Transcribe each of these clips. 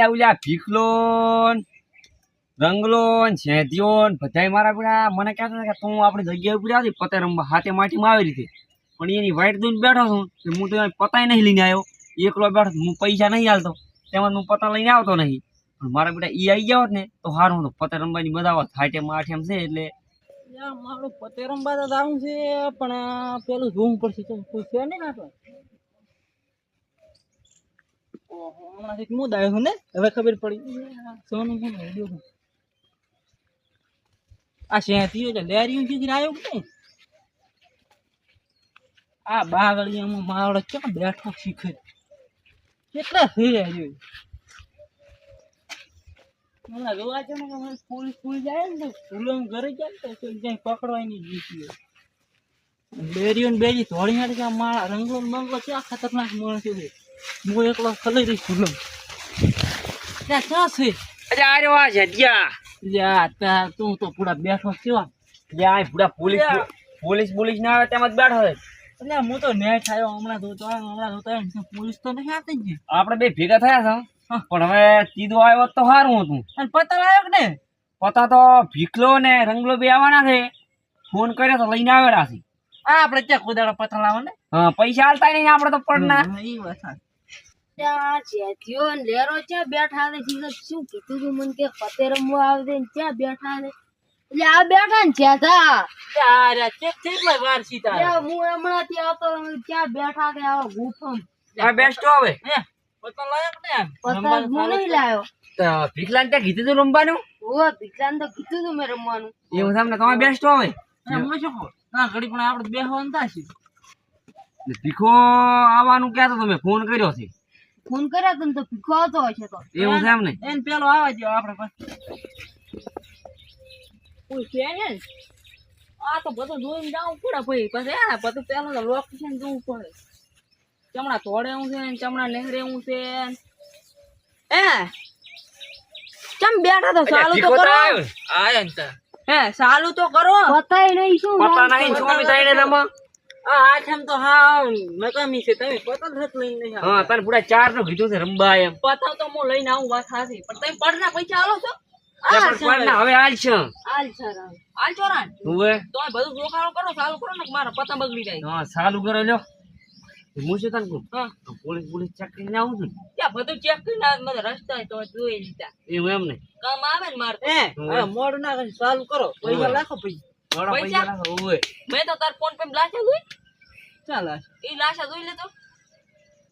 ઓલા ભીખલો રંગલો છેધ્યો બધાય મારા પેલા મને કહેતા કે તું આપણી જગ્યાએ ઉપર આવતી પતે રમવા હાથે માટીમાં આવી રીતે પણ એની વાઈટ દૂધ બેઠો છું કે હું તો પતાય નહીં લઈને આવ્યો એકલો બેઠો હું પૈસા નહીં હાલતો તેમાં હું પતા લઈને આવતો નહીં પણ મારા બેટા ઈ આવી જાવ ને તો સારું હતું પતે રમવાની મજા આવે હાથે માઠેમ છે એટલે મારું પતે રમવા તો જવું છે પણ પેલું જોવું પડશે કોઈ છે નહીં ના હમણાં મુદ આવ્યો છું ને હવે ખબર પડી સોનું કોણ આ શેતીઓ છે લેરીઓ છે આવ્યો કે નહીં આ બાગળીયામાં માવડો ક્યાં બેઠો શીખે કેટલા થઈ રહ્યો હમણાં જોવા છે ને સ્કૂલ જાય ને સ્કૂલો ઘરે જાય તો ક્યાંય પકડવાની જીતી બેરીઓ ને બેરી ધોળી હાડી કે મારા રંગલો બંગલો ક્યાં ખતરનાક માણસ છે હું એકલો ખલી રહી સ્કૂલો ત્યાં ક્યાં છે અરે આરે વા જગ્યા યા તું તો પૂરા બેઠો કેવા લ્યા પૂરા પોલીસ ના આવે તેમાં જ બેઠો છે એટલે હું તો નેટ આવ્યો હમણાં જોતો પોલીસ તો નહીં આવતી જ આપણે બે ભેગા થયા છે પણ હવે સીધો આવ્યો તો સારું હતું અને પતા આવ્યો કે ને પતા તો ભીખલો ને રંગલો બે આવવાના છે ફોન કર્યો તો લઈને આવેલા છે આપણે ક્યાં કોદાળો પતા લાવો ને હા પૈસા હાલતા નહીં આપણે તો પડના એ વાત ત્યાં જેથીઓ ને લેરો ક્યાં બેઠા ને શું કીધું તું મને કે પતે રમવા આવજે ને ક્યાં બેઠા ને એટલે આ બેઠા ને જેથા યાર કેટલી વાર સીતા હું હમણાંથી આવતો ક્યાં બેઠા કે આવા ગુફમ આ બેસ્ટ હવે પતા લાયો કે ને પતા હું નહીં લાયો ભીખલાને ત્યાં કીધું તું રમવાનું ઓ ભીખલાને તો કીધું તું મેં રમવાનું એવું તમને તમે બેસ્ટ હવે હું શું કહું ના ઘડી પણ આપણે બેહવાનું થશે ભીખો આવવાનું ક્યાં તો તમે ફોન કર્યો છે ફોન કર્યો તને તો ભીખો આવતો હશે તો એવું છે એમ ને એને પેલો આવવા દો આપણે પાસે કોઈ છે ને આ તો બધું જોઈને જવું પડે ભાઈ પછી આ બધું પેલું તો લોકેશન જોવું પડે ચમડા તોડે હું છે ચમડા લહેરે હું છે એ ચમ બેઠા તો ચાલુ તો કરો આયા ને હે ચાલુ તો કરો પતાય નહીં શું પતા નહીં શું થઈને રમો આ આઠમ તો હા નકામી છે તમે પતા જ લઈને નહીં હા તને પૂરા 4 નો કીધું છે રમવા એમ પતા તો હું લઈને આવું વાત સાચી પણ તમે પડના પૈસા આલો છો હવે હાલ છે હાલ સર હાલ ચોરાન હવે તો બધું જોખાણો કરો ચાલુ કરો ને મારા પતા બગડી જાય હા ચાલુ કરો લ્યો હું શું તને કહું હા પોલીસ ચેક કરીને આવું છું ત્યાં બધું ચેક કરીને આવે મને રસ્તા તો જોઈ લીધા એવું એમ ને કામ આવે ને મારે હવે મોડું ના કરી ચાલુ કરો પૈસા લાખો થોડા પૈસા લાખો ઓય મેં તો તાર ફોન પે લાશા જોઈ ચાલ એ લાશા જોઈ લેતો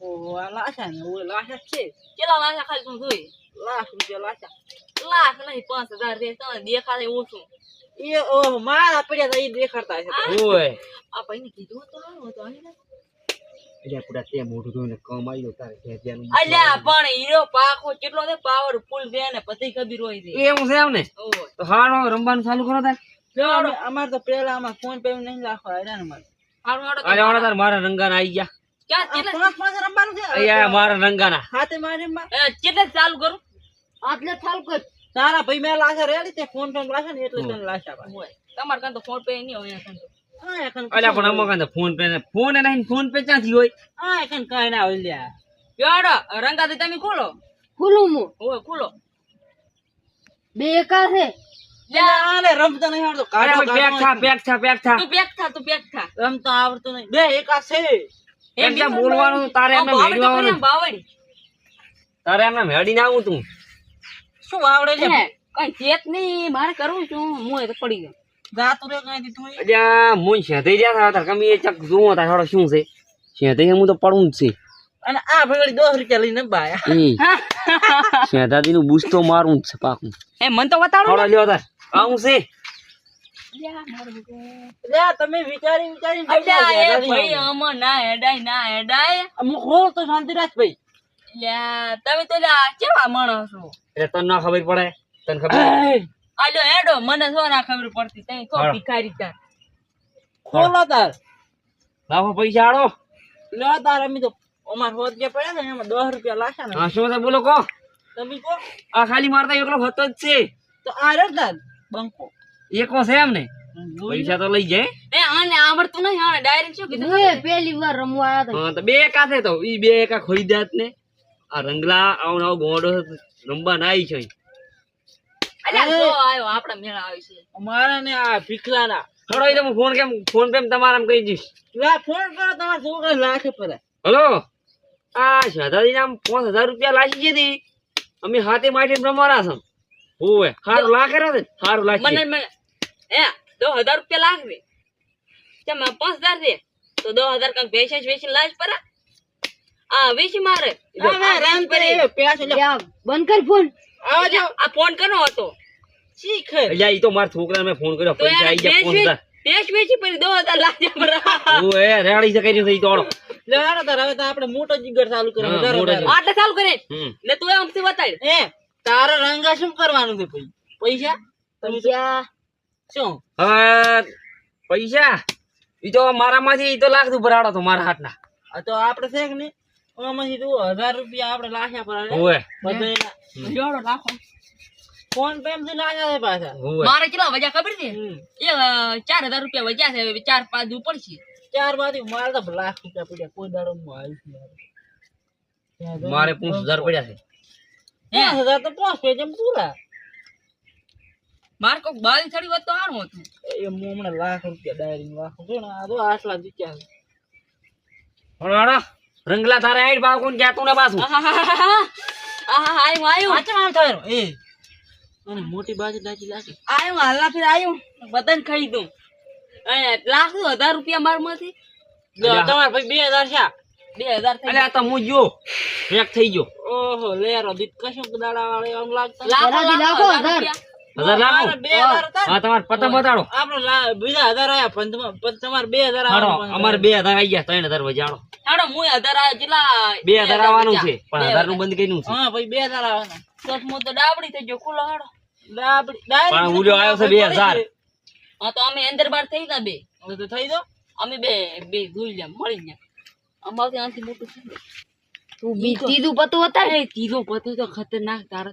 ઓહો આ લાશા ને ઓય લાશા છે કેટલા લાશા ખાલી તું જોઈ લાખ રૂપિયા લાશા લાખ નહીં 5000 દે તને દેખાડે ઓછું એ ઓહો મારા પડ્યા તો એ દેખાડતા છે ઓય આ ભાઈને કીધું તો અહીં એટલે પૂરા તે મોઢું ધોઈને કામ આવી તારે ત્યાં અલ્યા પણ હીરો પાખો કેટલો છે પાવરફુલ છે ને બધી ખબર હોય છે એવું છે એમ ને તો હાલો રમવાનું ચાલુ કરો તાર અમાર તો પેલા આમાં ફોન પે નહીં રાખો આયા ને મારે આલે તાર મારા રંગાના આવી ગયા ક્યાં કેટલા ફોન રમવાનું છે અહીંયા મારા રંગાના હાથે મારે કેટલે ચાલુ કરું આટલે ચાલુ કર તારા ભાઈ મેં લાશા રેડી તે ફોન પે લાશા ને એટલે તને લાશા હોય તમાર કાન તો ફોન પે નહીં હોય કાન તો અલ્યા પણ અમુક ફોન નહીં ફોન પે ક્યાંથી હોય હા એકન કાઈ ના હોય લ્યા યાર રંગાથી તમે ખોલો ખુલ્લું મો ઓય ખોલો બે એકા છે આને રમતા નહીં આવડતો કાઢો પેક થા તું પેક થા રમતા આવડતું નહીં બે એકા છે એમ બોલવાનું તારે એમને મેળવાનું તારે એમને મેળીને આવું તું શું આવડે છે કઈ ચેક નહીં મારે કરવું છું હું એ તો પડી ગયો જાતું રે કઈ તું અલ્યા મું શેધઈ રહ્યા તાર કમી એ ચક જોવો તાર થોડો શું છે શેધઈ હું તો પડું જ છે અને આ ભગડી 10 રૂપિયા લઈને બાયા શેધાદી નું બૂસ તો મારું જ છે પાકું એ મન તો બતાડો થોડો લ્યો તાર આવું છે લે તમે વિચારી અલ્યા એ ભાઈ અમ ના હેડાય અમુક હો તો શાંતિ રાખ ભાઈ લ્યા તમે તો લ્યા કેવા માણસ છો એટલે તને ના ખબર પડે તને ખબર આલ્યો હેડો મને શું ના ખબર પડતી તઈ તો ભિખારી તાર ખોલો તાર લાવો પૈસા આડો લે તાર અમે તો અમાર હોત જે પડ્યા ને એમાં 10 રૂપિયા લાશા ને હા શું છે બોલો કો તમે કો આ ખાલી મારતા એકલો હતો જ છે તો આ રે તાર બંકો એકો છે એમ ને પૈસા તો લઈ જાય એ આને આવડતું નહીં આને ડાયરેક્ટ શું કીધું હું પહેલી વાર રમવા આવ્યા હા તો બે એકા છે તો ઈ બે એકા ખોઈ જાત ને આ રંગલા આવો ને આવો ગોંડો રમવા ના આવી છે અલ્યા જો આયો આપડા મેળા આવી છે અમારા ને આ ભીખલાના થોડો એ તો હું ફોન પે તમારા કઈ દઈશ લા ફોન કરો તમારા છોકરા લાખે પર હલો આ શાદાજી નામ 5000 રૂપિયા લાગી હતી અમે હાથે માટી રમવાના છે ઓય હારું લાગે રે હારું લાગે મને એ 2000 રૂપિયા લાગવે તેમ 5000 છે તો 2000 કંઈક વેચે વેચી લાજ પર આ વેચી મારે રામ કરે પૈસા લે યા, બંધ કર ફોન. આવજો આ ફોન કરનો હતો શીખે એટલે ઈ તો મારા છોકરાને મેં ફોન કર્યો તો પૈસા આવી ગયા 5000 પેશ વેચી પછી 2000 લાજે પર ઓય રેડી છે કરી ઈ તો આડો લે હારો તાર હવે તો આપણે મોટો જીગર ચાલુ કરે હા, વધારે મોટો વધારે. આટલે ચાલુ કરે હમ ને તું આમથી બતાડ એ તારે રંગા શું કરવાનું છે પછી પૈસા પૈસા શું હવે પૈસા ઈ તો મારામાંથી ઈ તો લાખ ઉપર આડો તો મારા હાથના આ તો આપણે છે કે નહીં આમાંથી તું 1000 રૂપિયા આપણે લાખ્યા પર ઓય બધાયના જોડો રાખો ફોન પે થી લાખ્યા છે પાછા ઓય મારે કેટલા વજા ખબર છે હમ. એ 4000 રૂપિયા વજા છે હવે 4-5 દુ પડશે ચાર બાજુ મારે તો લાખ રૂપિયા પડ્યા કોઈ દાડો હું આવીશ નહીં મારે 5000 પડ્યા છે 5000 તો પહોંચે જેમ પૂરા માર કોક બાળી થડી વાત તો હારું હતું એ હું હમણાં લાખ રૂપિયા ડાયરી રાખું છું ને આ તો આટલા જીત્યા છે. હળો રંગલા તારે આઈડ ભાવ કોણ જાતું ને પાછું આયું આ ચમ આમ થયું એ અને મોટી બાજુ દાચી લાગી આયું હાલના ફિર આયું બધાને ખાઈ દઉં લાખ 1000 રૂપિયા માર માંથી તમારે ભાઈ 2000 છે 2000 થઈ અલ્યા તો હું જો એક થઈ ગયો ઓહો લેરો દીત કશું દાડા વાળે આમ લાગતા જલ્દી લાખો, 1000. 1000 લાખો મારે 2000 હતા હા તમારે પતંગ બતાડો આપણે બીજા 1000 આયા પણ તમારે 2000 હાડો આવવાનું અમારે 2000 આવી ગયા 3000 વજાડો હાડો મુય 1000 આ જેટલા 2000 આવવાનું છે પણ 1000 નું બંધ કર્યું છે હા ભાઈ 2000 આવવાના ચશ્મો તો ડાબડી થઈ ગયો ખુલ્લો હાડો ડાયરેક્ટ પણ ઉલ્યો આવ્યો છે 2000 હા તો અમે અંદર બાર થઈ ગયા બે તો થઈ દો અમે બે જોઈ લ્યા મળી ગયા અમારથી આથી મોટું છે તું ત્રીજું પતું હતા એ ત્રીજો પતો તો ખતરનાક તારા